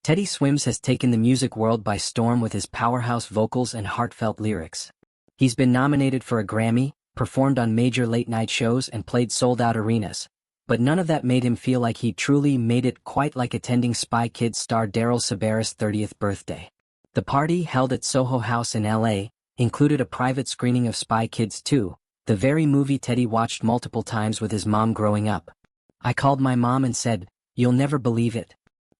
Teddy Swims has taken the music world by storm with his powerhouse vocals and heartfelt lyrics. He's been nominated for a Grammy, performed on major late-night shows and played sold-out arenas. But none of that made him feel like he truly made it, quite like attending Spy Kids star Daryl Sabara's 30th birthday. The party, held at Soho House in LA, included a private screening of Spy Kids 2, the very movie Teddy watched multiple times with his mom growing up. "I called my mom and said, 'You'll never believe it.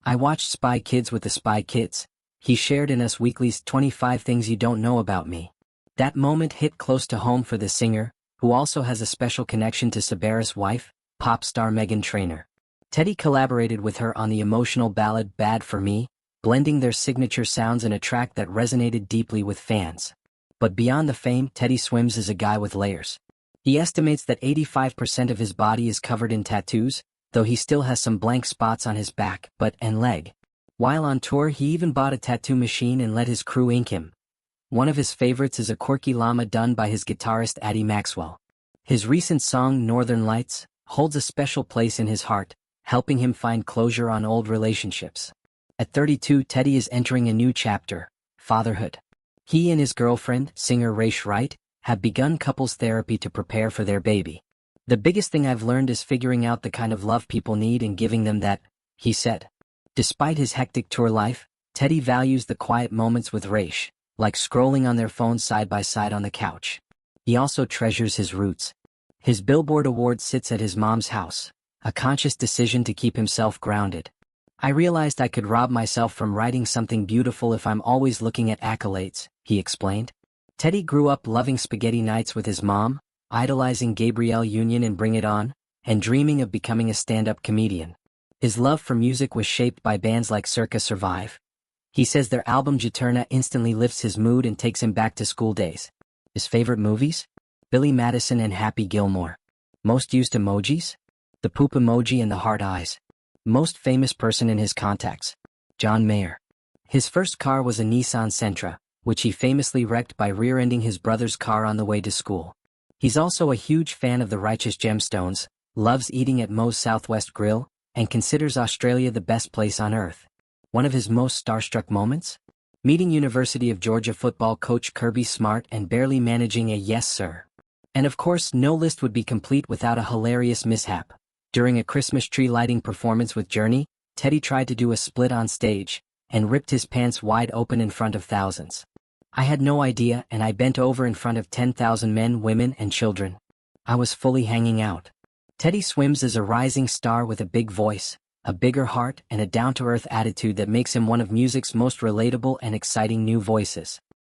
I watched Spy Kids with the Spy Kids,' he shared in Us Weekly's 25 Things You Don't Know About Me." That moment hit close to home for the singer, who also has a special connection to Sabara's wife, pop star Meghan Trainor. Teddy collaborated with her on the emotional ballad Bad For Me, blending their signature sounds in a track that resonated deeply with fans. But beyond the fame, Teddy Swims is a guy with layers. He estimates that 85% of his body is covered in tattoos, though he still has some blank spots on his back, butt and leg. While on tour, he even bought a tattoo machine and let his crew ink him. One of his favorites is a quirky llama done by his guitarist Addie Maxwell. His recent song Northern Lights holds a special place in his heart, helping him find closure on old relationships. At 32, Teddy is entering a new chapter, fatherhood. He and his girlfriend, singer Raiche Wright, have begun couples therapy to prepare for their baby. "The biggest thing I've learned is figuring out the kind of love people need and giving them that," he said. Despite his hectic tour life, Teddy values the quiet moments with Raiche, like scrolling on their phones side by side on the couch. He also treasures his roots. His Billboard award sits at his mom's house, a conscious decision to keep himself grounded. "I realized I could rob myself from writing something beautiful if I'm always looking at accolades," he explained. Teddy grew up loving spaghetti nights with his mom, idolizing Gabrielle Union and Bring It On, and dreaming of becoming a stand-up comedian. His love for music was shaped by bands like Circa Survive. He says their album Juturna instantly lifts his mood and takes him back to school days. His favorite movies? Billy Madison and Happy Gilmore. Most used emojis? The poop emoji and the heart eyes. Most famous person in his contacts? John Mayer. His first car was a Nissan Sentra, which he famously wrecked by rear-ending his brother's car on the way to school. He's also a huge fan of the Righteous Gemstones, loves eating at Moe's Southwest Grill, and considers Australia the best place on earth. One of his most starstruck moments? Meeting University of Georgia football coach Kirby Smart and barely managing a "yes sir." And of course, no list would be complete without a hilarious mishap. During a Christmas tree lighting performance with Journey, Teddy tried to do a split on stage, and ripped his pants wide open in front of thousands. "I had no idea, and I bent over in front of 10,000 men, women, and children. I was fully hanging out." Teddy Swims is a rising star with a big voice, a bigger heart, and a down-to-earth attitude that makes him one of music's most relatable and exciting new voices.